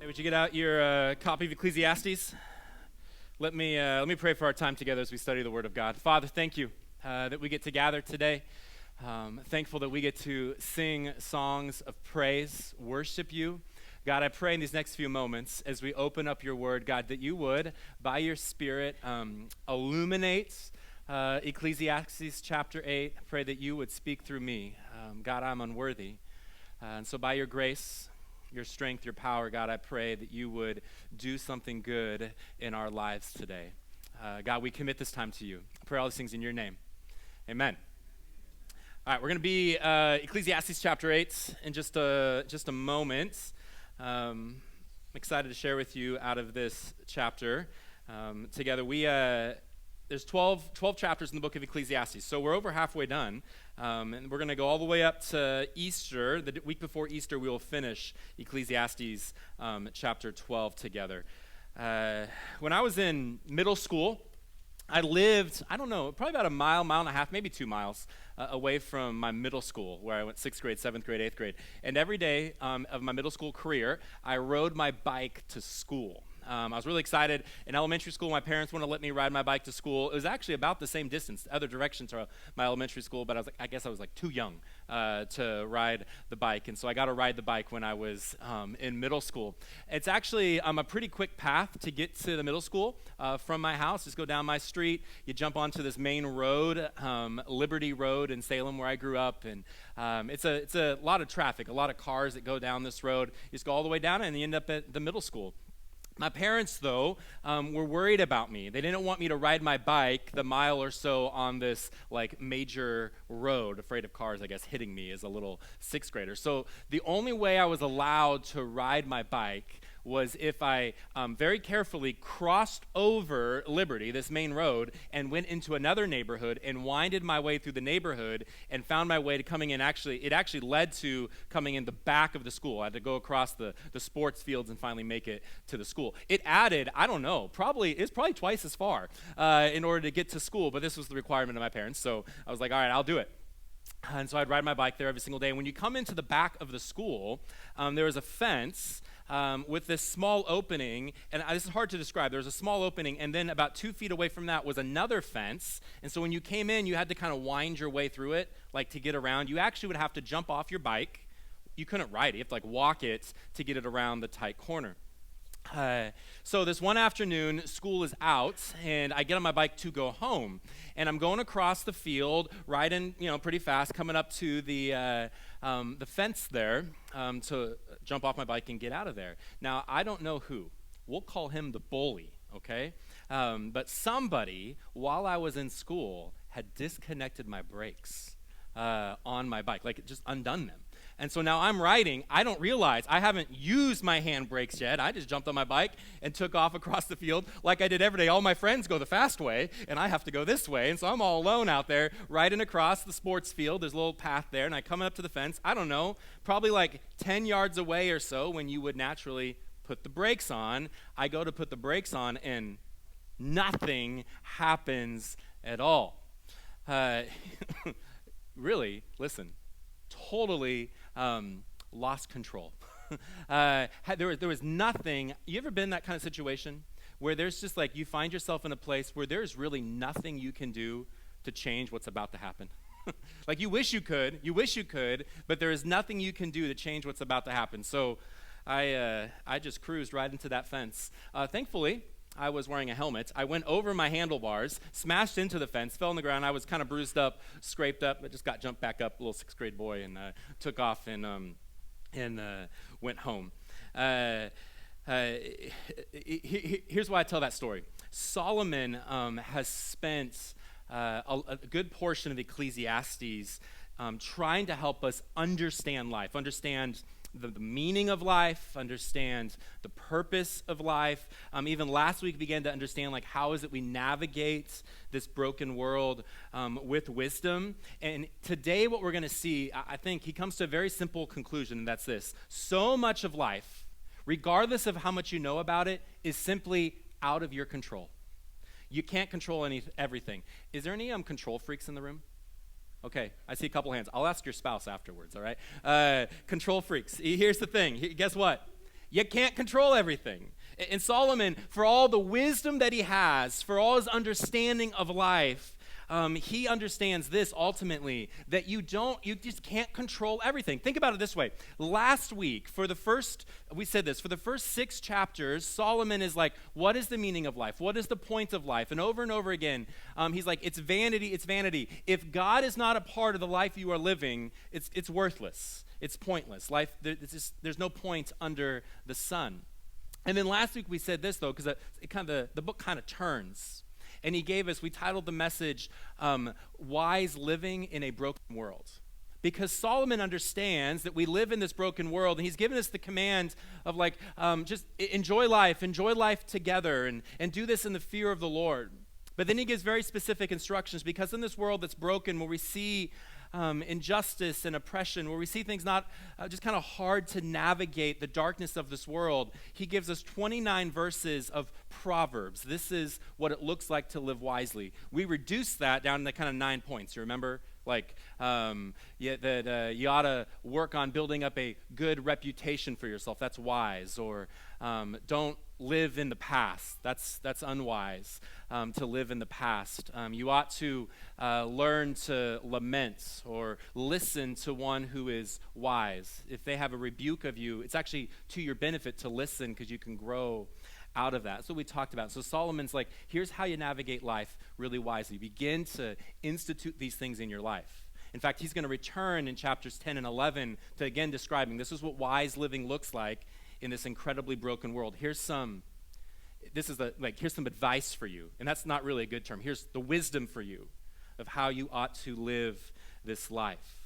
Hey, would you get out your copy of Ecclesiastes? Let me pray for our time together as we study the Word of God. Father, thank you that we get to gather today. Thankful that we get to sing songs of praise, worship you. God, I pray in these next few moments as we open up your Word, God, that you would, by your Spirit, illuminate Ecclesiastes chapter 8. I pray that you would speak through me. God, I'm unworthy. And so by your grace, your strength, your power, God, I pray that you would do something good in our lives today. God, we commit this time to you. I pray all these things in your name. Amen. All right, we're going to be Ecclesiastes chapter 8 in just a moment. I'm excited to share with you out of this chapter together. There's 12 chapters in the book of Ecclesiastes, so we're over halfway done. And we're going to go all the way up to Easter. The week before Easter, we will finish Ecclesiastes chapter 12 together. When I was in middle school, I lived, probably about a mile and a half, maybe 2 miles away from my middle school, where I went 6th grade, 7th grade, 8th grade. And every day of my middle school career, I rode my bike to school. I was really excited. In elementary school, my parents wanted to let me ride my bike to school. It was actually about the same distance, the other direction to my elementary school, but I guess I was too young to ride the bike. And so I got to ride the bike when I was in middle school. It's actually a pretty quick path to get to the middle school from my house. Just go down my street. You jump onto this main road, Liberty Road in Salem, where I grew up. And it's a lot of traffic, a lot of cars that go down this road. You just go all the way down and you end up at the middle school. My parents, though, were worried about me. They didn't want me to ride my bike the mile or so on this major road, afraid of cars, I guess, hitting me as a little 6th grader. So the only way I was allowed to ride my bike was if I very carefully crossed over Liberty, this main road, and went into another neighborhood and winded my way through the neighborhood and found my way to coming in. It actually led to coming in the back of the school. I had to go across the sports fields and finally make it to the school. It added, it's probably twice as far in order to get to school, but this was the requirement of my parents, so I was like, all right, I'll do it. And so I'd ride my bike there every single day. And when you come into the back of the school, there was a fence with this small opening, and this is hard to describe. There was a small opening, and then about 2 feet away from that was another fence. And so when you came in, you had to kind of wind your way through it, to get around. You actually would have to jump off your bike. You couldn't ride it. You have to walk it to get it around the tight corner. So this one afternoon, school is out, and I get on my bike to go home. And I'm going across the field, riding, pretty fast, coming up to the fence there to jump off my bike and get out of there. Now, I don't know who. We'll call him the bully, okay? But somebody, while I was in school, had disconnected my brakes on my bike, just undone them. And so now I'm riding. I don't realize I haven't used my hand brakes yet. I just jumped on my bike and took off across the field like I did every day. All my friends go the fast way, and I have to go this way. And so I'm all alone out there riding across the sports field. There's a little path there, and I come up to the fence. I don't know, probably 10 yards away or so when you would naturally put the brakes on. I go to put the brakes on, and nothing happens at all. Really, listen, totally lost control. There was nothing. You ever been in that kind of situation where there's just you find yourself in a place where there's really nothing you can do to change what's about to happen? You wish you could, but there is nothing you can do to change what's about to happen. So I just cruised right into that fence. Thankfully, I was wearing a helmet. I went over my handlebars, smashed into the fence, fell on the ground. I was kind of bruised up, scraped up, but just got jumped back up, a little 6th grade boy, and took off and went home. Here's why I tell that story. Solomon has spent a good portion of Ecclesiastes trying to help us understand life, understand the meaning of life, understand the purpose of life. Even last week began to understand how is it we navigate this broken world with wisdom. And today what we're going to see, I think he comes to a very simple conclusion, and that's this. So much of life, regardless of how much you know about it, is simply out of your control. You can't control everything. Is there any control freaks in the room? Okay, I see a couple hands. I'll ask your spouse afterwards, all right? Control freaks. Here's the thing. Guess what? you can't control everything. And Solomon, for all the wisdom that he has, for all his understanding of life, he understands this ultimately, that you just can't control everything. Think about it this way. Last week, we said this, for the first 6 chapters, Solomon is like, what is the meaning of life? What is the point of life? And over again, he's like, it's vanity, it's vanity. If God is not a part of the life you are living, it's worthless. It's pointless. Life, there's no point under the sun. And then last week we said this, though, because the book kind of turns. And we titled the message, Wise Living in a Broken World. Because Solomon understands that we live in this broken world, and he's given us the command of just enjoy life together, and do this in the fear of the Lord. But then he gives very specific instructions, because in this world that's broken, where we see injustice and oppression, where we see things not just kind of hard to navigate the darkness of this world, he gives us 29 verses of Proverbs. This is what it looks like to live wisely. We reduce that down to kind of 9 points. You remember? That you ought to work on building up a good reputation for yourself. That's wise. Or don't live in the past. That's unwise to live in the past. You ought to learn to lament or listen to one who is wise. If they have a rebuke of you, it's actually to your benefit to listen, because you can grow out of that. That's what we talked about. So Solomon's like, here's how you navigate life really wisely. Begin to institute these things in your life. In fact, he's going to return in chapters 10 and 11 to again describing this is what wise living looks like in this incredibly broken world. Here's some advice for you. And that's not really a good term. Here's the wisdom for you of how you ought to live this life.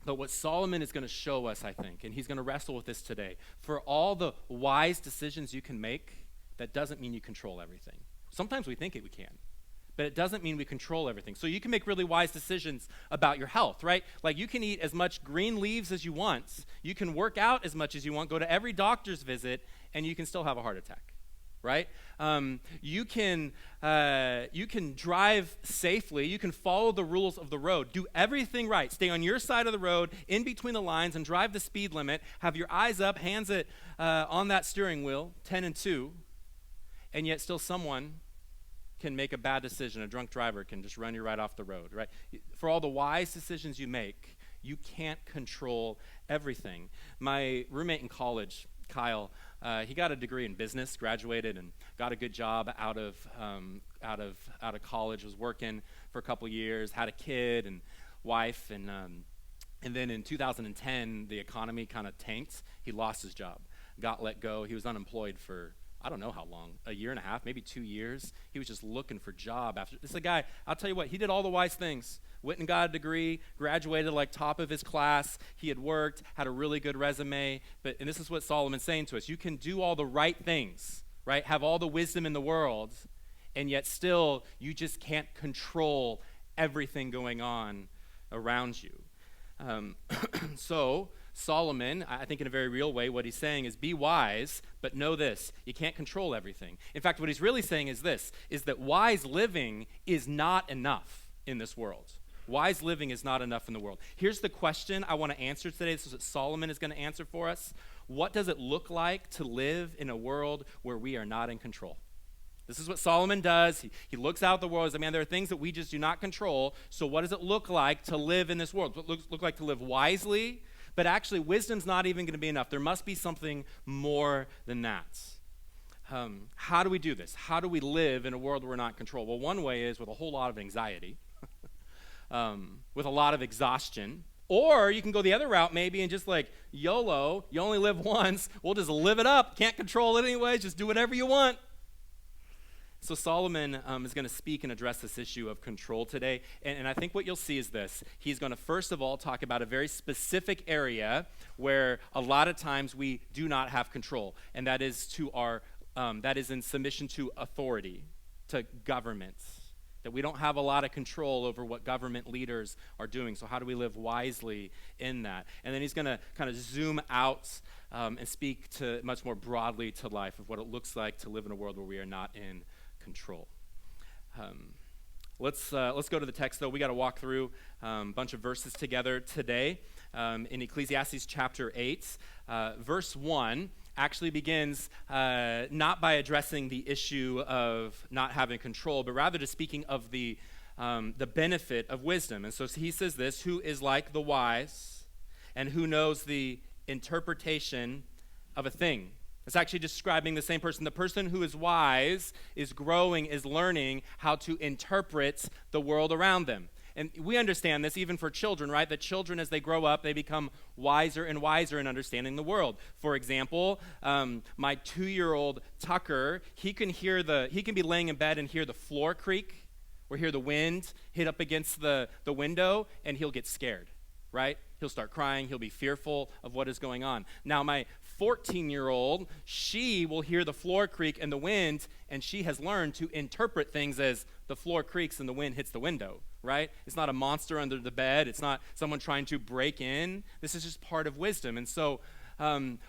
But what Solomon is going to show us, I think, and he's going to wrestle with this today, for all the wise decisions you can make, that doesn't mean you control everything. Sometimes we think we can, but it doesn't mean we control everything. So you can make really wise decisions about your health, right? Like you can eat as much green leaves as you want, you can work out as much as you want, go to every doctor's visit, and you can still have a heart attack, right? You can drive safely. You can follow the rules of the road. Do everything right. Stay on your side of the road, in between the lines, and drive the speed limit. Have your eyes up, hands on that steering wheel, 10 and 2, and yet still someone can make a bad decision. A drunk driver can just run you right off the road, right? For all the wise decisions you make, you can't control everything. My roommate in college, Kyle, he got a degree in business, graduated, and got a good job out of college. Was working for a couple years, had a kid and wife, and then in 2010, the economy kind of tanked. He lost his job, got let go. He was unemployed for I don't know how long, a year and a half, maybe 2 years. He was just looking for a job. This is a guy, I'll tell you what, he did all the wise things. Went and got a degree, graduated like top of his class. He had worked, had a really good resume. And this is what Solomon's saying to us. You can do all the right things, right? Have all the wisdom in the world, and yet still you just can't control everything going on around you. So Solomon, I think in a very real way, what he's saying is be wise, but know this, you can't control everything. In fact, what he's really saying is this, is that wise living is not enough in this world. Wise living is not enough in the world. Here's the question I want to answer today. This is what Solomon is going to answer for us. What does it look like to live in a world where we are not in control? This is what Solomon does. He looks out at the world and says, man, there are things that we just do not control. So what does it look like to live in this world? What does it look like to live wisely? But actually, wisdom's not even going to be enough. There must be something more than that. How do we do this? How do we live in a world where we're not in control? Well, one way is with a whole lot of anxiety, with a lot of exhaustion. Or you can go the other route maybe and just like YOLO, you only live once. We'll just live it up. Can't control it anyway. Just do whatever you want. So Solomon is going to speak and address this issue of control today. And I think what you'll see is this. He's going to first of all talk about a very specific area where a lot of times we do not have control. And that is that is in submission to authority, to governments. That we don't have a lot of control over what government leaders are doing. So how do we live wisely in that? And then he's going to kind of zoom out and speak to much more broadly to life of what it looks like to live in a world where we are not in control. Let's go to the text, though. We got to walk through a bunch of verses together today in Ecclesiastes chapter 8. Verse 1 actually begins not by addressing the issue of not having control, but rather just speaking of the benefit of wisdom. And so he says this, who is like the wise and who knows the interpretation of a thing. It's actually describing the same person. The person who is wise is growing, is learning how to interpret the world around them. And we understand this even for children, right? That children, as they grow up, they become wiser and wiser in understanding the world. For example, my 2-year-old Tucker, he can be laying in bed and hear the floor creak or hear the wind hit up against the window, and he'll get scared, right? He'll start crying. He'll be fearful of what is going on. Now, my 14-year-old, she will hear the floor creak and the wind, and she has learned to interpret things as the floor creaks and the wind hits the window, right? It's not a monster under the bed. It's not someone trying to break in. This is just part of wisdom. And so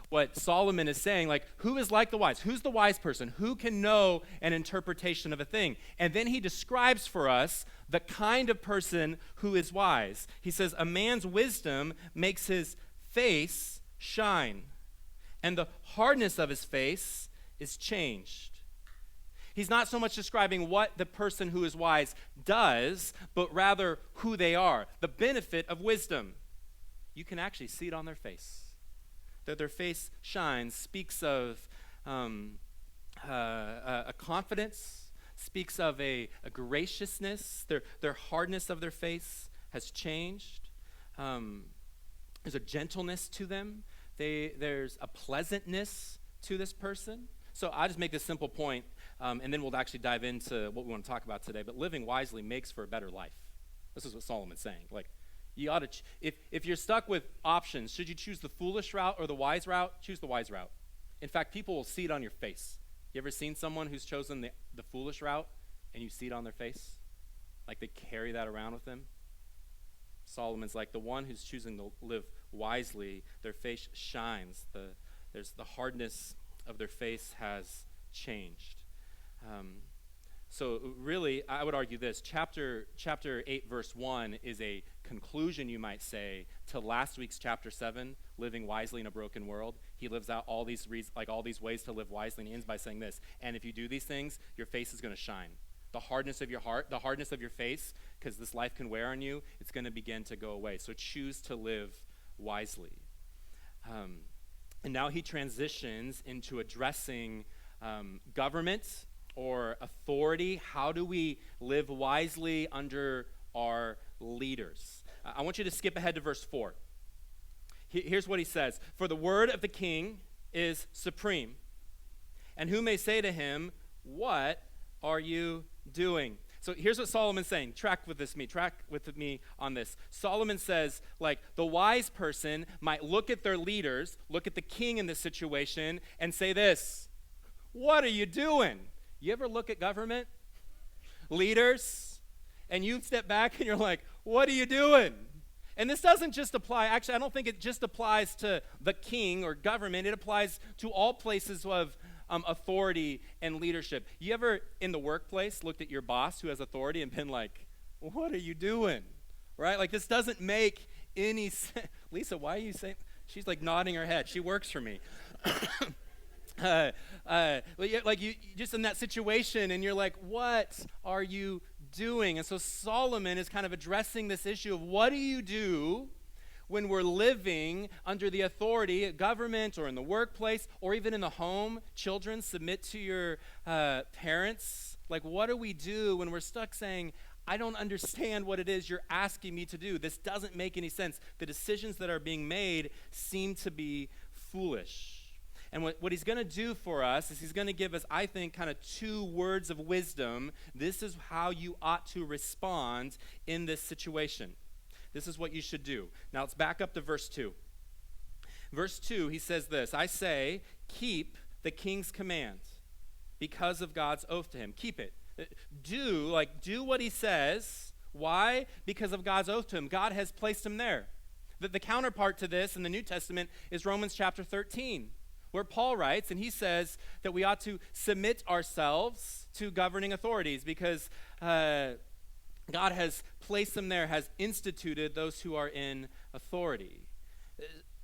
what Solomon is saying, like, who is like the wise? Who's the wise person? Who can know an interpretation of a thing? And then he describes for us the kind of person who is wise. He says, a man's wisdom makes his face shine, and the hardness of his face is changed. He's not so much describing what the person who is wise does, but rather who they are. The benefit of wisdom. You can actually see it on their face. That their face shines, speaks of a confidence, speaks of a graciousness. Their hardness of their face has changed. There's a gentleness to them. There's a pleasantness to this person. So I'll just make this simple point, and then we'll actually dive into what we want to talk about today. But living wisely makes for a better life. This is what Solomon's saying. Like, you ought to, if you're stuck with options, should you choose the foolish route or the wise route? Choose the wise route. In fact, people will see it on your face. You ever seen someone who's chosen the foolish route and you see it on their face? Like they carry that around with them? Solomon's like, the one who's choosing to live wisely, their face shines. There's the hardness of their face has changed. So really, I would argue this. Chapter 8, verse 1 is a conclusion, you might say, to last week's chapter 7, living wisely in a broken world. He lives out all these ways to live wisely, and he ends by saying this, and if you do these things, your face is going to shine. The hardness of your heart, the hardness of your face, because this life can wear on you, it's going to begin to go away. So choose to live wisely. And now he transitions into addressing government or authority. How do we live wisely under our leaders? I want you to skip ahead to verse 4. Here's what he says. For the word of the king is supreme. And who may say to him, what are you doing? So here's what Solomon's saying. Track with me on this. Solomon says, like, the wise person might look at their leaders, look at the king in this situation, and say this, what are you doing? You ever look at government leaders and you step back and you're like, what are you doing? And this doesn't just apply, actually, I don't think it just applies to the king or government. It applies to all places of authority and leadership. You ever in the workplace looked at your boss who has authority and been like, what are you doing? Right? Like, this doesn't make any sense. Lisa, why are you saying? She's like nodding her head. She works for me. Like you just in that situation and you're like, what are you doing? And so Solomon is kind of addressing this issue of what do you do when we're living under the authority of government or in the workplace or even in the home. Children, submit to your parents. Like, what do we do when we're stuck saying, I don't understand what it is you're asking me to do. This doesn't make any sense. The decisions that are being made seem to be foolish. And what he's going to do for us is he's going to give us, I think, kind of 2 words of wisdom. This is how you ought to respond in this situation. This is what you should do. Now let's back up to verse 2. Verse 2, he says this, I say, keep the king's command because of God's oath to him. Keep it. Do what he says. Why? Because of God's oath to him. God has placed him there. The counterpart to this in the New Testament is Romans chapter 13. Where Paul writes, and he says that we ought to submit ourselves to governing authorities because God has placed them there, has instituted those who are in authority.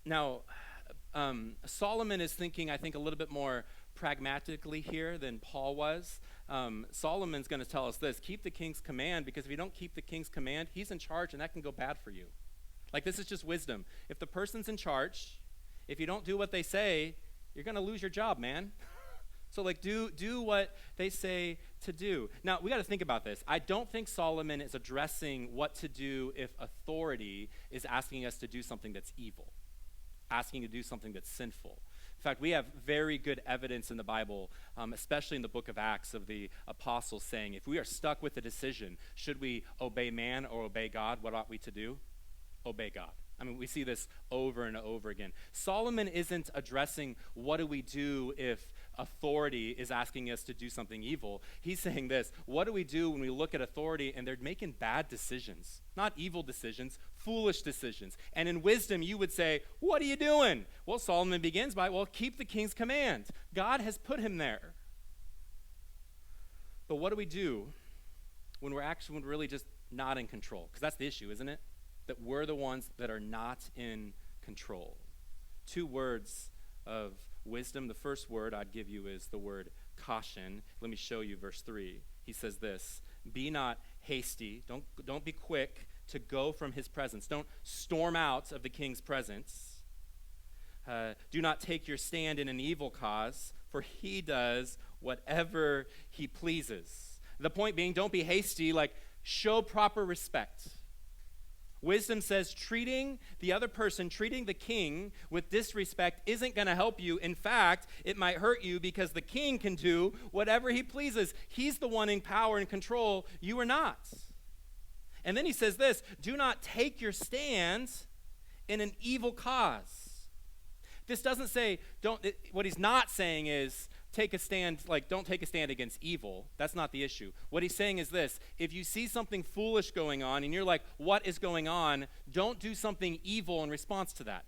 Now, Solomon is thinking, I think, a little bit more pragmatically here than Paul was. Solomon's going to tell us this: keep the king's command, because if you don't keep the king's command, he's in charge, and that can go bad for you. Like, this is just wisdom. If the person's in charge, if you don't do what they say, you're going to lose your job, man. So, like, do what they say to do. Now, we got to think about this. I don't think Solomon is addressing what to do if authority is asking us to do something that's evil, asking to do something that's sinful. In fact, we have very good evidence in the Bible, especially in the book of Acts, of the apostles saying, if we are stuck with a decision, should we obey man or obey God, what ought we to do? Obey God. I mean, we see this over and over again. Solomon isn't addressing what do we do if authority is asking us to do something evil. He's saying this: what do we do when we look at authority and they're making bad decisions? Not evil decisions, foolish decisions. And in wisdom, you would say, what are you doing? Well, Solomon begins by, well, keep the king's command. God has put him there. But what do we do when we're really just not in control? Because that's the issue, isn't it? That we're the ones that are not in control. 2 words of wisdom. The first word I'd give you is the word caution. Let me show you verse 3. He says this: be not hasty. Don't be quick to go from his presence. Don't storm out of the king's presence. Do not take your stand in an evil cause, for he does whatever he pleases. The point being, don't be hasty, like show proper respect. Wisdom says treating the other person, treating the king with disrespect isn't going to help you. In fact, it might hurt you, because the king can do whatever he pleases. He's the one in power and control. You are not. And then he says this: do not take your stand in an evil cause. This doesn't say, what he's not saying is, take a stand, like don't take a stand against evil. That's not the issue. What he's saying is this: if you see something foolish going on and you're like, what is going on? Don't do something evil in response to that.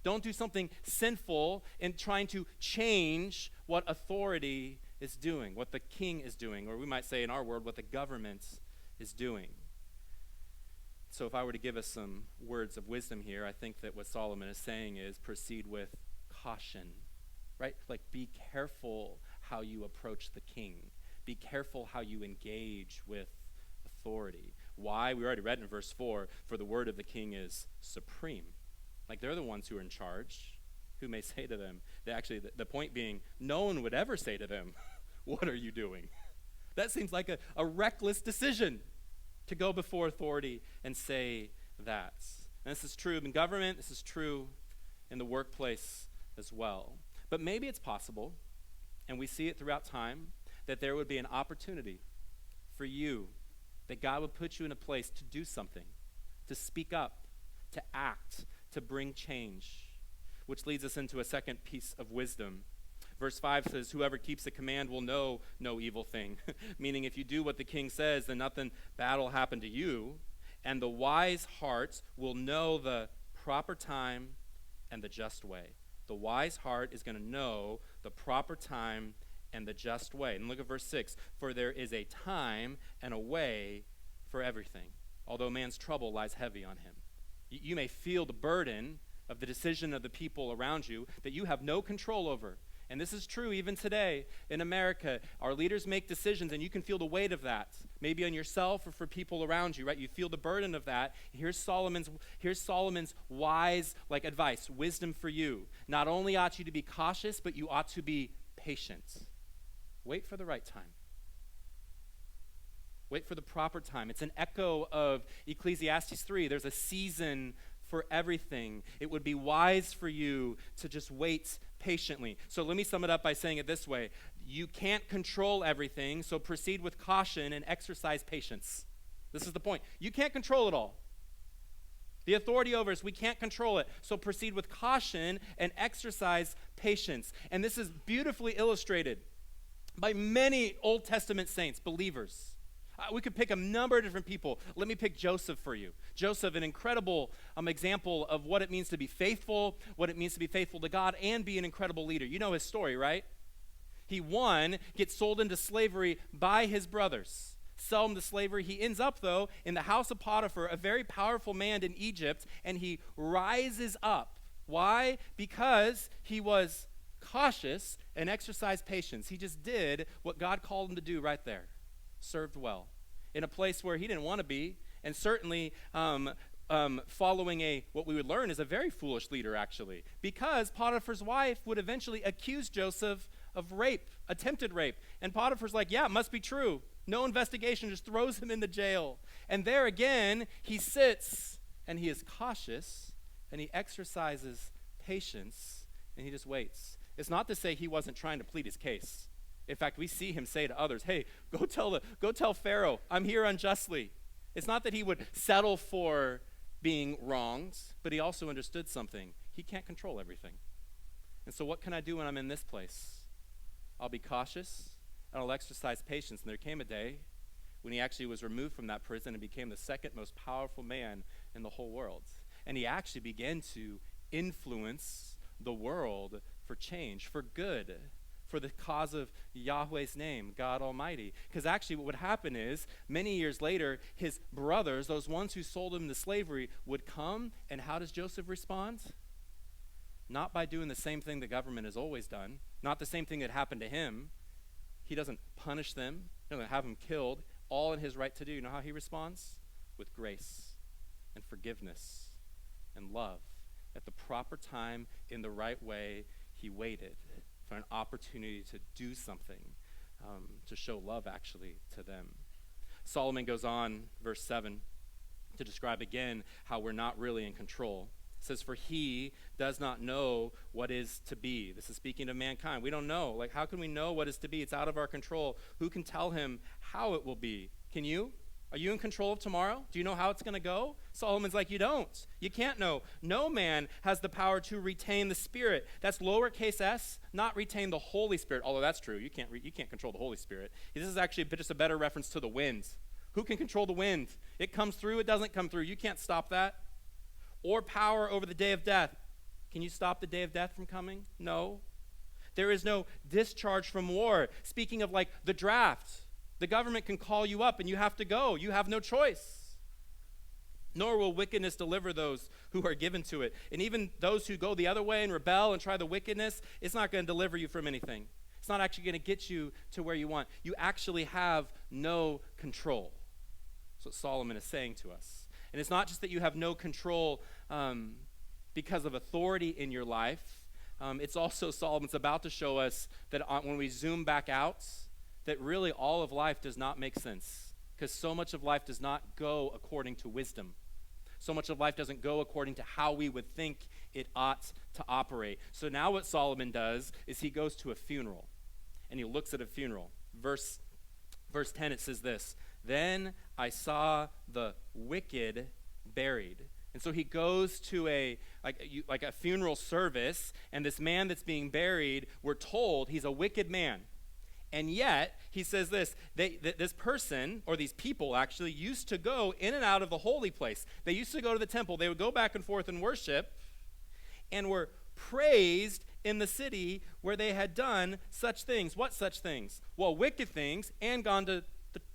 Don't do something sinful in trying to change what authority is doing, what the king is doing, or we might say in our world, what the government is doing. So if I were to give us some words of wisdom here, I think that what Solomon is saying is proceed with caution. Right? Like, be careful how you approach the king. Be careful how you engage with authority. Why? We already read in verse 4, for the word of the king is supreme. Like, they're the ones who are in charge. Who may say to them, the point being, no one would ever say to them, what are you doing? That seems like a reckless decision to go before authority and say that. And this is true in government. This is true in the workplace as well. But maybe it's possible, and we see it throughout time, that there would be an opportunity for you, that God would put you in a place to do something, to speak up, to act, to bring change, which leads us into a second piece of wisdom. Verse 5 says, whoever keeps the command will know no evil thing, meaning if you do what the king says, then nothing bad will happen to you, and the wise heart will know the proper time and the just way. The wise heart is going to know the proper time and the just way. And look at verse 6. For there is a time and a way for everything, although man's trouble lies heavy on him. You may feel the burden of the decision of the people around you that you have no control over. And this is true even today in America. Our leaders make decisions, and you can feel the weight of that, maybe on yourself or for people around you, right? You feel the burden of that. Here's Solomon's wise advice, wisdom for you. Not only ought you to be cautious, but you ought to be patient. Wait for the right time. Wait for the proper time. It's an echo of Ecclesiastes 3. There's a season for everything. It would be wise for you to just wait patiently. So let me sum it up by saying it this way. You can't control everything, so proceed with caution and exercise patience. This is the point. You can't control it all. The authority over us, we can't control it. So proceed with caution and exercise patience. And this is beautifully illustrated by many Old Testament saints, believers. We could pick a number of different people. Let me pick Joseph for you. Joseph, an incredible example of what it means to be faithful, what it means to be faithful to God, and be an incredible leader. You know his story, right? He, gets sold into slavery by his brothers. sell him to slavery. He ends up, though, in the house of Potiphar, a very powerful man in Egypt, and he rises up. Why? Because he was cautious and exercised patience. He just did what God called him to do right there. Served well in a place where he didn't want to be, and certainly following what we would learn is a very foolish leader, actually, because Potiphar's wife would eventually accuse Joseph of rape, attempted rape. And Potiphar's like, yeah, it must be true. No investigation, just throws him into jail. And there again, he sits and he is cautious and he exercises patience and he just waits. It's not to say he wasn't trying to plead his case. In fact, we see him say to others, hey, go tell Pharaoh, I'm here unjustly. It's not that he would settle for being wronged, but he also understood something. He can't control everything. And so what can I do when I'm in this place? I'll be cautious, and I'll exercise patience. And there came a day when he actually was removed from that prison and became the second most powerful man in the whole world. And he actually began to influence the world for change, for good, for the cause of Yahweh's name, God Almighty. Because actually what would happen is, many years later, his brothers, those ones who sold him to slavery, would come, and how does Joseph respond? Not by doing the same thing the government has always done, not the same thing that happened to him. He doesn't punish them, he doesn't have them killed, all in his right to do. You know how he responds? With grace and forgiveness and love. At the proper time, in the right way, he waited for an opportunity to do something, to show love actually to them. Solomon goes on, verse 7, to describe again how we're not really in control. It says, for he does not know what is to be. This is speaking of mankind. We don't know. Like, how can we know what is to be? It's out of our control. Who can tell him how it will be? Can you? Are you in control of tomorrow? Do you know how it's going to go? Solomon's like, you don't. You can't know. No man has the power to retain the Spirit. That's lowercase s, not retain the Holy Spirit, although that's true. You can't control the Holy Spirit. This is actually just a better reference to the wind. Who can control the wind? It comes through, it doesn't come through. You can't stop that. Or power over the day of death. Can you stop the day of death from coming? No. There is no discharge from war. Speaking of like the draft, the government can call you up and you have to go. You have no choice. Nor will wickedness deliver those who are given to it. And even those who go the other way and rebel and try the wickedness, it's not going to deliver you from anything. It's not actually going to get you to where you want. You actually have no control. That's what Solomon is saying to us. And it's not just that you have no control because of authority in your life. It's also, Solomon's about to show us that when we zoom back out, that really all of life does not make sense, because so much of life does not go according to wisdom. So much of life doesn't go according to how we would think it ought to operate. So now what Solomon does is he goes to a funeral, and he looks at a funeral. Verse 10, it says this, then I saw the wicked buried. And so he goes to a funeral service, and this man that's being buried, we're told he's a wicked man. And yet, he says this, this person, or these people actually, used to go in and out of the holy place. They used to go to the temple. They would go back and forth and worship, and were praised in the city where they had done such things. What such things? Well, wicked things, and gone to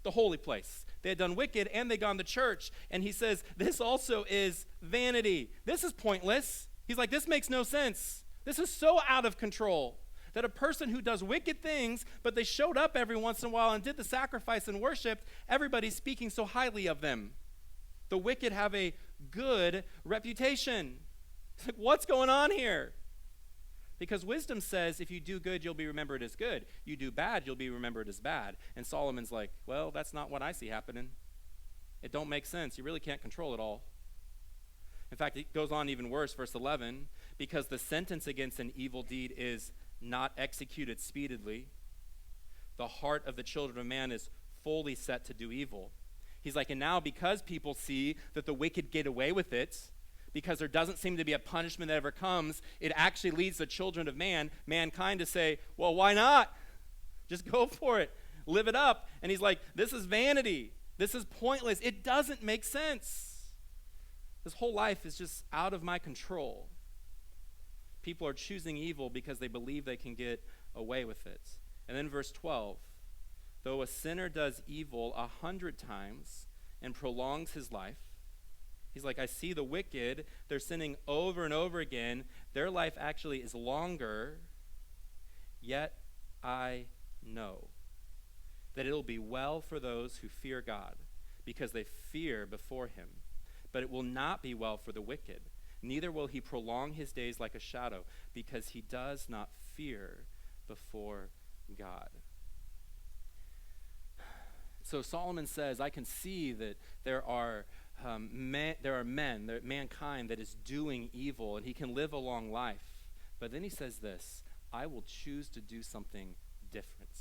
the holy place. They had done wicked, and they gone to church. And he says, this also is vanity. This is pointless. He's like, this makes no sense. This is so out of control. That a person who does wicked things, but they showed up every once in a while and did the sacrifice and worshiped, everybody's speaking so highly of them. The wicked have a good reputation. It's like, what's going on here? Because wisdom says if you do good, you'll be remembered as good. You do bad, you'll be remembered as bad. And Solomon's like, well, that's not what I see happening. It don't make sense. You really can't control it all. In fact, it goes on even worse, verse 11, because the sentence against an evil deed is not executed speedily. The heart of the children of man is fully set to do evil. He's like, and now because people see that the wicked get away with it, because there doesn't seem to be a punishment that ever comes, it actually leads the children of mankind to say, well, why not? Just go for it. Live it up. And he's like, this is vanity. This is pointless. It doesn't make sense. This whole life is just out of my control. People are choosing evil because they believe they can get away with it. And then verse 12, Though a sinner does evil 100 times and prolongs his life, he's like, I see the wicked, they're sinning over and over again. Their life actually is longer, yet I know that it'll be well for those who fear God, because they fear before him. But it will not be well for the wicked. Neither will he prolong his days like a shadow, because he does not fear before God. So Solomon says, I can see that there are mankind that is doing evil, and he can live a long life. But then he says this, I will choose to do something different.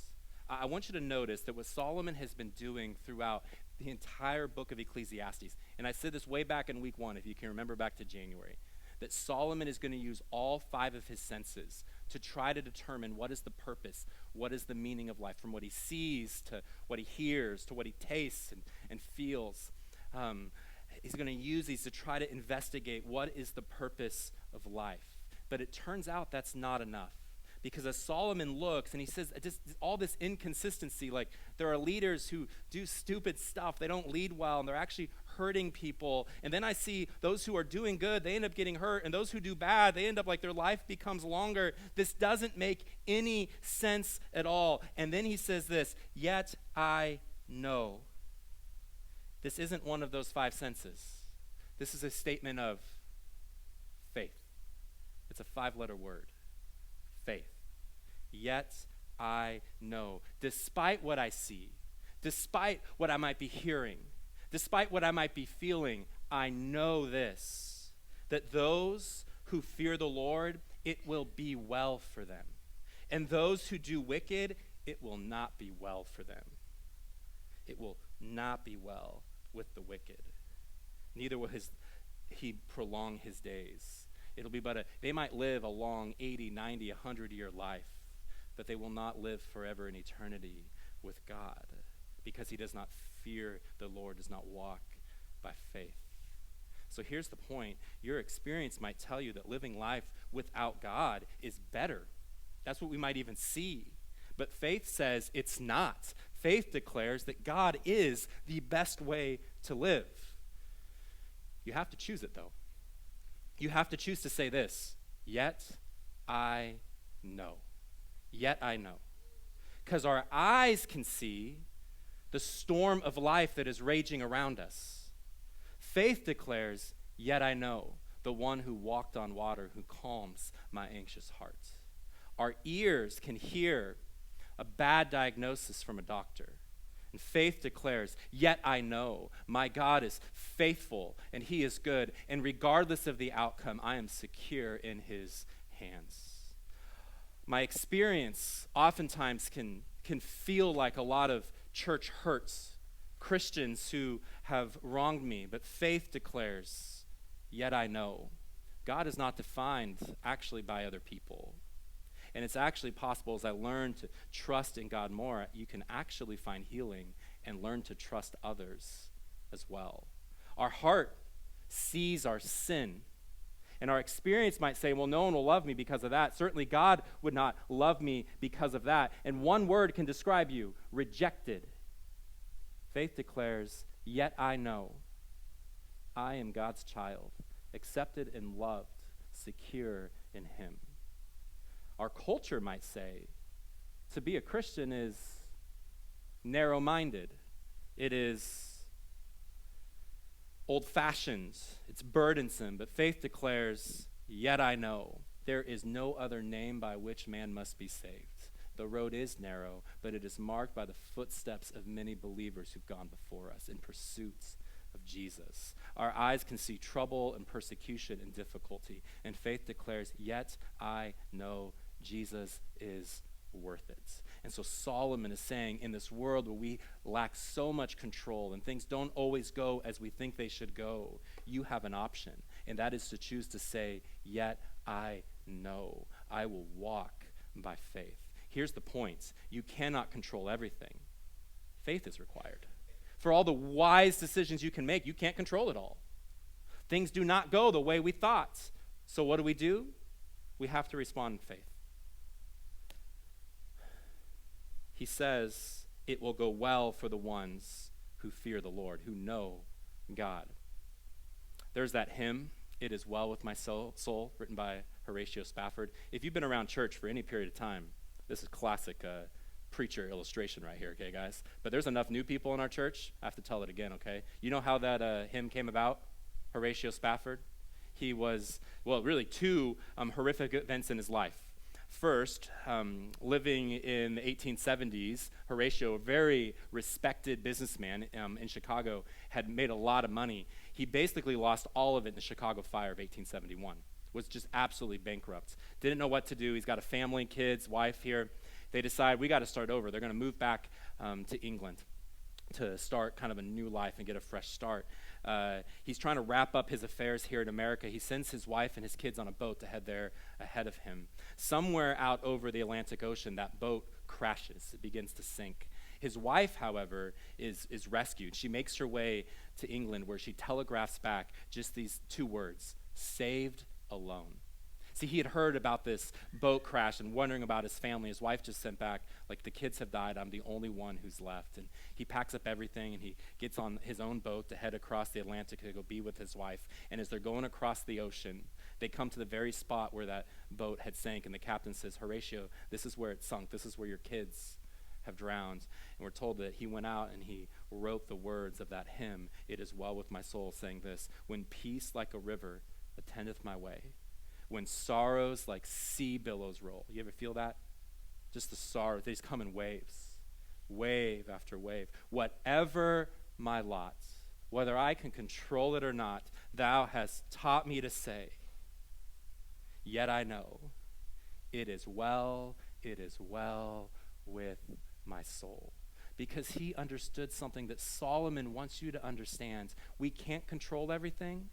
I want you to notice that what Solomon has been doing throughout the entire book of Ecclesiastes, and I said this way back in week 1, if you can remember back to January, that Solomon is going to use all 5 of his senses to try to determine what is the purpose, what is the meaning of life, from what he sees to what he hears to what he tastes and feels. He's going to use these to try to investigate what is the purpose of life. But it turns out that's not enough. Because as Solomon looks, and he says just all this inconsistency, like there are leaders who do stupid stuff, they don't lead well, and they're actually hurting people. And then I see those who are doing good, they end up getting hurt, and those who do bad, they end up like their life becomes longer. This doesn't make any sense at all. And then he says this, yet I know. This isn't one of those 5 senses. This is a statement of faith. It's a 5-letter word. Faith. Yet I know. Despite what I see, despite what I might be hearing, despite what I might be feeling, I know this, that those who fear the Lord, it will be well for them. And those who do wicked, it will not be well for them. It will not be well with the wicked. Neither will he prolong his days. It'll be they might live a long 80, 90, 100-year life, but they will not live forever in eternity with God, because he does not fear the Lord, does not walk by faith. So here's the point. Your experience might tell you that living life without God is better. That's what we might even see. But faith says it's not. Faith declares that God is the best way to live. You have to choose it, though. You have to choose to say this, yet I know. Yet I know. Because our eyes can see the storm of life that is raging around us. Faith declares, yet I know, the one who walked on water, who calms my anxious heart. Our ears can hear a bad diagnosis from a doctor. And faith declares, yet I know my God is faithful and he is good. And regardless of the outcome, I am secure in his hands. My experience oftentimes can feel like a lot of church hurts, Christians who have wronged me. But faith declares, yet I know. God is not defined actually by other people. And it's actually possible, as I learn to trust in God more, you can actually find healing and learn to trust others as well. Our heart sees our sin, and our experience might say, well, no one will love me because of that. Certainly God would not love me because of that. And one word can describe you, rejected. Faith declares, yet I know I am God's child, accepted and loved, secure in him. Our culture might say to be a Christian is narrow-minded. It is old-fashioned. It's burdensome. But faith declares, yet I know there is no other name by which man must be saved. The road is narrow, but it is marked by the footsteps of many believers who've gone before us in pursuit of Jesus. Our eyes can see trouble and persecution and difficulty, and faith declares, yet I know Jesus is worth it. And so Solomon is saying, in this world where we lack so much control and things don't always go as we think they should go, you have an option, and that is to choose to say, yet I know. I will walk by faith. Here's the point. You cannot control everything. Faith is required. For all the wise decisions you can make, you can't control it all. Things do not go the way we thought. So what do? We have to respond in faith. He says, It will go well for the ones who fear the Lord, who know God. There's that hymn, It Is Well With My Soul, written by Horatio Spafford. If you've been around church for any period of time, this is classic preacher illustration right here, okay, guys? But there's enough new people in our church, I have to tell it again, okay? You know how that hymn came about? Horatio Spafford? He was, really two horrific events in his life. First, living in the 1870s, Horatio, a very respected businessman in Chicago, had made a lot of money. He basically lost all of it in the Chicago fire of 1871, was just absolutely bankrupt. Didn't know what to do. He's got a family, kids, wife here. They decide, we got to start over. They're going to move back to England to start kind of a new life and get a fresh start. He's trying to wrap up his affairs here in America. He sends his wife and his kids on a boat to head there ahead of him. Somewhere out over the Atlantic Ocean, that boat crashes. It begins to sink. His wife, however, is rescued. She makes her way to England, where she telegraphs back just these two words: saved alone. See, he had heard about this boat crash and wondering about his family. His wife just sent back, like, the kids have died, I'm the only one who's left. And he packs up everything, and he gets on his own boat to head across the Atlantic to go be with his wife. And as they're going across the ocean, they come to the very spot where that boat had sank, and the captain says, Horatio, this is where it sunk. This is where your kids have drowned. And we're told that he went out and he wrote the words of that hymn, It Is Well With My Soul, saying this: when peace like a river attendeth my way, when sorrows like sea billows roll. You ever feel that? Just the sorrow. They just come in waves, wave after wave. Whatever my lot, whether I can control it or not, thou hast taught me to say, yet I know it is well with my soul. Because he understood something that Solomon wants you to understand. We can't control everything,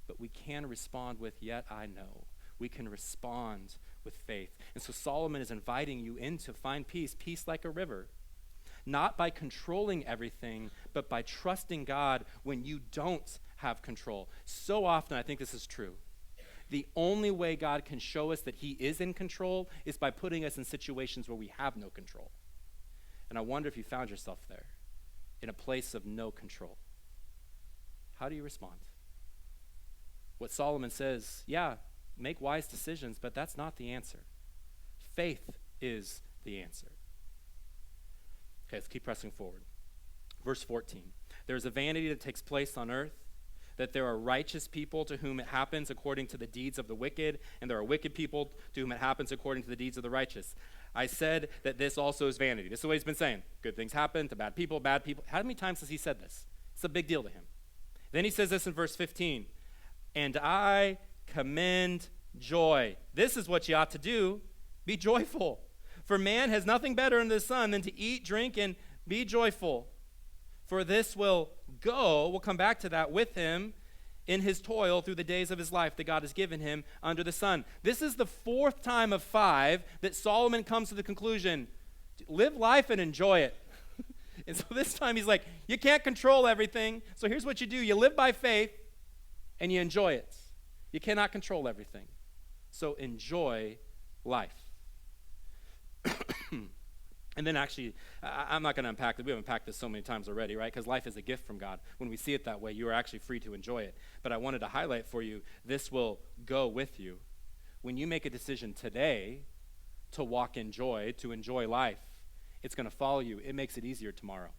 but we can respond with, yet I know. We can respond with faith. And so Solomon is inviting you in to find peace like a river. Not by controlling everything, but by trusting God when you don't have control. So often, I think this is true. The only way God can show us that he is in control is by putting us in situations where we have no control. And I wonder if you found yourself there, in a place of no control. How do you respond? What Solomon says, yeah, make wise decisions, but that's not the answer. Faith is the answer. Okay, let's keep pressing forward. Verse 14. There is a vanity that takes place on earth, that there are righteous people to whom it happens according to the deeds of the wicked, and there are wicked people to whom it happens according to the deeds of the righteous. I said that this also is vanity. This is what he's been saying. Good things happen to bad people, bad people. How many times has he said this? It's a big deal to him. Then he says this in verse 15. And I commend joy. This is what you ought to do. Be joyful. For man has nothing better under the sun than to eat, drink, and be joyful. For this will go, we'll come back to that, with him in his toil through the days of his life that God has given him under the sun. This is the fourth time of 5 that Solomon comes to the conclusion, live life and enjoy it. And so this time he's like, you can't control everything, so here's what you do. You live by faith and you enjoy it. You cannot control everything. So enjoy life. And then actually, I'm not going to unpack this. We've unpacked this so many times already, right? Because life is a gift from God. When we see it that way, you are actually free to enjoy it. But I wanted to highlight for you, this will go with you. When you make a decision today to walk in joy, to enjoy life, it's going to follow you. It makes it easier tomorrow.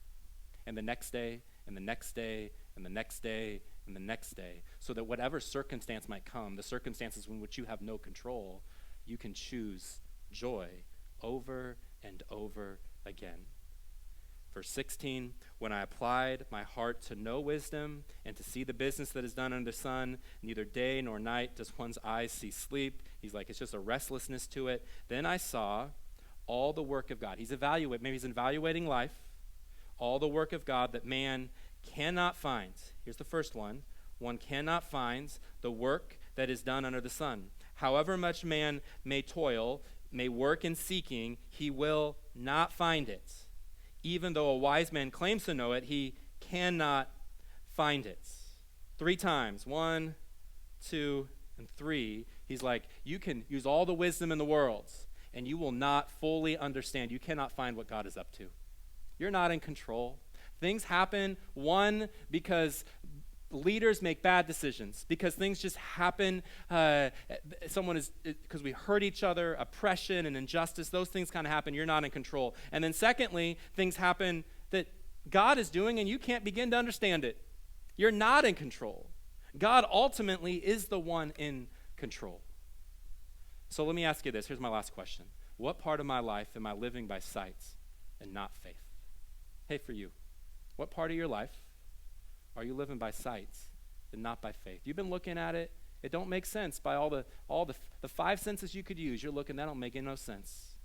And the next day, and the next day, and the next day, and the next day. So that whatever circumstance might come, the circumstances in which you have no control, you can choose joy over and over again. Verse 16, when I applied my heart to know wisdom and to see the business that is done under the sun, neither day nor night does one's eyes see sleep. He's like, it's just a restlessness to it. Then I saw all the work of God. He's evaluating life, all the work of God that man cannot find. Here's the first one. One cannot find the work that is done under the sun. However much man may toil, may work in seeking, he will not find it. Even though a wise man claims to know it, he cannot find it. 3 times, 1, 2, and 3, he's like, you can use all the wisdom in the world, and you will not fully understand. You cannot find what God is up to. You're not in control. Things happen, one, because leaders make bad decisions, because things just happen. Because we hurt each other, oppression and injustice, those things kind of happen. You're not in control. And then secondly, things happen that God is doing and you can't begin to understand it. You're not in control. God ultimately is the one in control. So let me ask you this. Here's my last question. What part of my life am I living by sight and not faith? Hey, for you, what part of your life are you living by sight and not by faith? You've been looking at it. It don't make sense by all the five senses you could use. You're looking, that don't make no sense.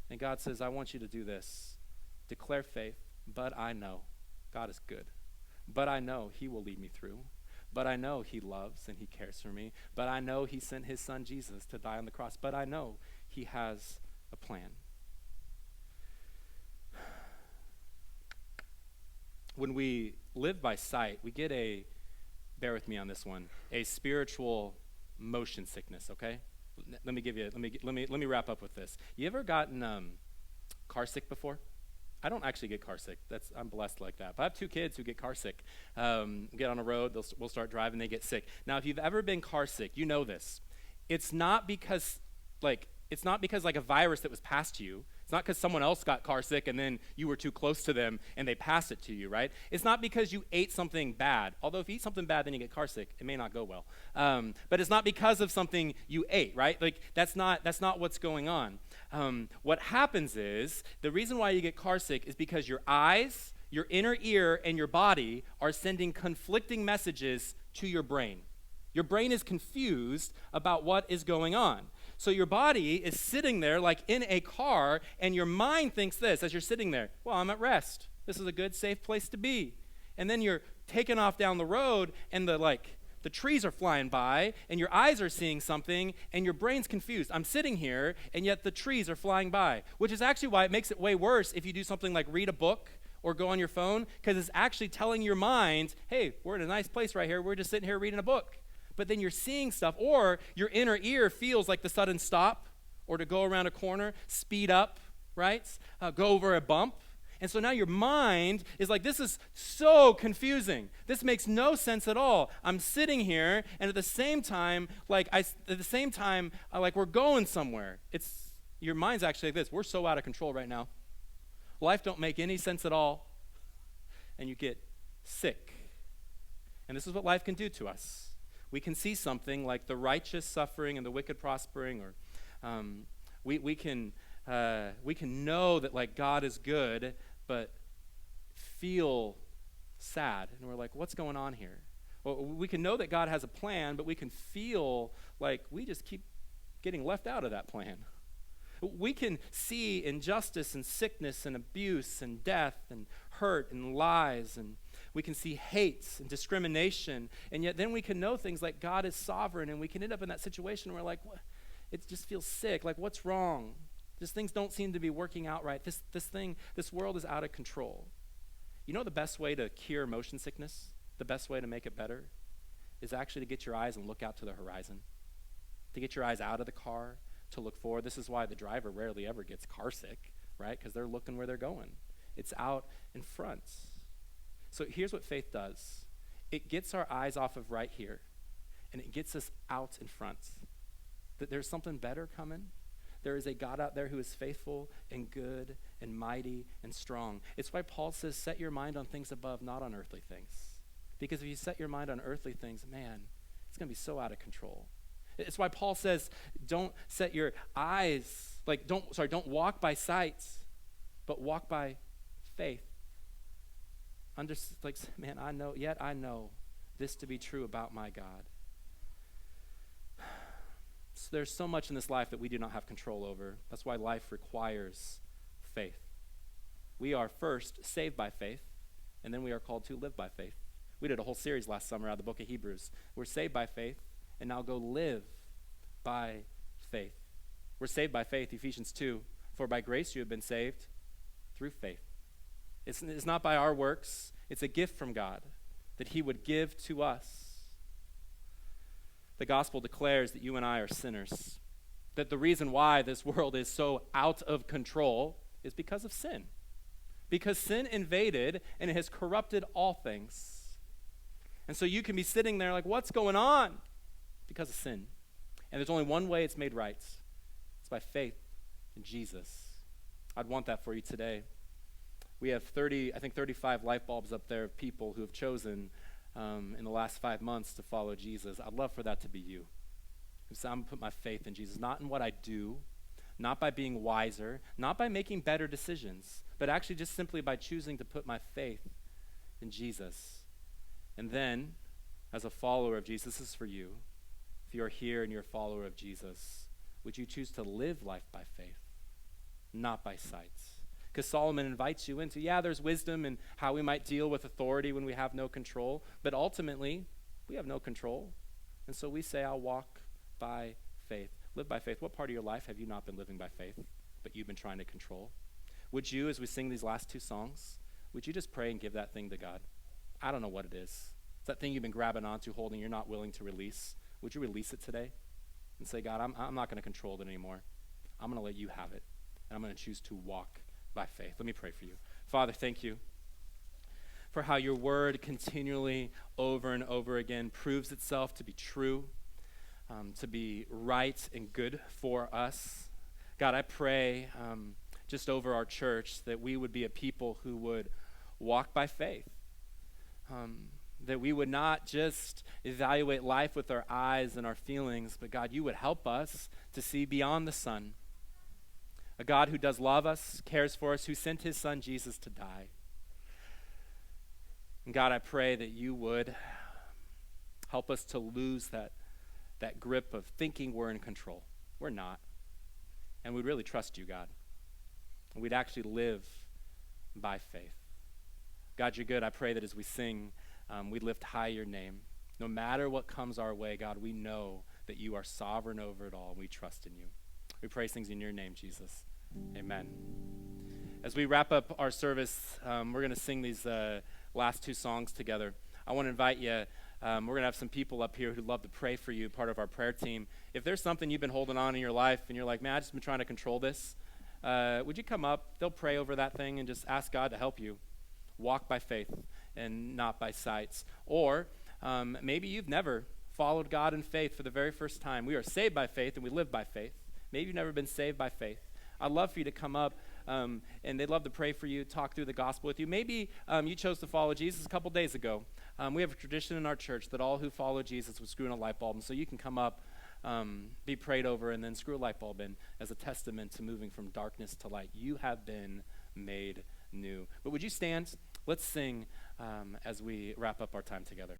And God says, I want you to do this. Declare faith, but I know God is good. But I know he will lead me through. But I know he loves and he cares for me. But I know he sent his son Jesus to die on the cross. But I know he has a plan. When we live by sight, we get bear with me on this one, a spiritual motion sickness, okay? Let me wrap up with this. You ever gotten car sick before? I don't actually get car sick. I'm blessed like that. But I have two kids who get car sick. Get on a road, we'll start driving, they get sick. Now, if you've ever been car sick, you know this. It's not because like a virus that was passed to you. It's not because someone else got car sick and then you were too close to them and they passed it to you, right? It's not because you ate something bad. Although if you eat something bad, then you get car sick. It may not go well. But it's not because of something you ate, right? Like that's not what's going on. What happens is the reason why you get car sick is because your eyes, your inner ear, and your body are sending conflicting messages to your brain. Your brain is confused about what is going on. So your body is sitting there like in a car, and your mind thinks this as you're sitting there, well, I'm at rest. This is a good, safe place to be. And then you're taking off down the road, and the trees are flying by, and your eyes are seeing something, and your brain's confused. I'm sitting here, and yet the trees are flying by, which is actually why it makes it way worse if you do something like read a book or go on your phone, because it's actually telling your mind, hey, we're in a nice place right here. We're just sitting here reading a book. But then you're seeing stuff, or your inner ear feels like the sudden stop, or to go around a corner, speed up, right? Go over a bump. And so now your mind is like, this is so confusing. This makes no sense at all. I'm sitting here, and at the same time, like we're going somewhere. Your mind's actually like this. We're so out of control right now. Life don't make any sense at all, and you get sick. And this is what life can do to us. We can see something like the righteous suffering and the wicked prospering, or we can know that like God is good, but feel sad, and we're like, what's going on here? Well, we can know that God has a plan, but we can feel like we just keep getting left out of that plan. We can see injustice and sickness and abuse and death and hurt and lies, and we can see hate and discrimination, and yet then we can know things like God is sovereign, and we can end up in that situation where like, what? It just feels sick. Like, what's wrong? Just things don't seem to be working out right. This world is out of control. You know the best way to cure motion sickness, the best way to make it better, is actually to get your eyes and look out to the horizon, to get your eyes out of the car, to look forward. This is why the driver rarely ever gets car sick, right? Because they're looking where they're going. It's out in front. So here's what faith does. It gets our eyes off of right here, and it gets us out in front. That there's something better coming. There is a God out there who is faithful and good and mighty and strong. It's why Paul says, set your mind on things above, not on earthly things. Because if you set your mind on earthly things, man, it's going to be so out of control. It's why Paul says, don't set your eyes, don't walk by sight, but walk by faith. I know this to be true about my God. So there's so much in this life that we do not have control over. That's why life requires faith. We are first saved by faith, and then we are called to live by faith. We did a whole series last summer out of the book of Hebrews. We're saved by faith, and now go live by faith. We're saved by faith, Ephesians 2, for by grace you have been saved through faith. It's not by our works. It's a gift from God that he would give to us. The gospel declares that you and I are sinners, that the reason why this world is so out of control is because of sin. because sin invaded and it has corrupted all things. And so you can be sitting there like, what's going on? Because of sin. And there's only one way it's made right. It's by faith in Jesus. I'd want that for you today. We have 35 light bulbs up there of people who have chosen in the last 5 months to follow Jesus. I'd love for that to be you. So I'm going to put my faith in Jesus, not in what I do, not by being wiser, not by making better decisions, but actually just simply by choosing to put my faith in Jesus. And then, as a follower of Jesus, this is for you. If you're here and you're a follower of Jesus, would you choose to live life by faith, not by sight? Because Solomon invites you into, there's wisdom in how we might deal with authority when we have no control, but ultimately, we have no control. And so we say, I'll walk by faith. Live by faith. What part of your life have you not been living by faith, but you've been trying to control? Would you, as we sing these last two songs, would you just pray and give that thing to God? I don't know what it is. It's that thing you've been grabbing onto, holding, you're not willing to release. Would you release it today and say, God, I'm not going to control it anymore. I'm going to let you have it, and I'm going to choose to walk by faith. Let me pray for you. Father, thank you for how your word continually over and over again proves itself to be true, to be right and good for us. God, I pray just over our church that we would be a people who would walk by faith, that we would not just evaluate life with our eyes and our feelings, but God, you would help us to see beyond the sun. A God who does love us, cares for us, who sent his son Jesus to die. And God, I pray that you would help us to lose that grip of thinking we're in control. We're not. And we'd really trust you, God. And we'd actually live by faith. God, you're good. I pray that as we sing, we lift high your name. No matter what comes our way, God, we know that you are sovereign over it all, and we trust in you. We pray things in your name, Jesus. Amen. As we wrap up our service, we're going to sing these last two songs together. I want to invite you. We're going to have some people up here who'd love to pray for you, part of our prayer team. If there's something you've been holding on in your life and you're like, man, I've just been trying to control this, would you come up? They'll pray over that thing and just ask God to help you. Walk by faith and not by sights. Or maybe you've never followed God in faith for the very first time. We are saved by faith and we live by faith. Maybe you've never been saved by faith. I'd love for you to come up, and they'd love to pray for you, talk through the gospel with you. Maybe you chose to follow Jesus a couple days ago. We have a tradition in our church that all who follow Jesus would screw in a light bulb, and so you can come up, be prayed over, and then screw a light bulb in as a testament to moving from darkness to light. You have been made new. But would you stand? Let's sing as we wrap up our time together.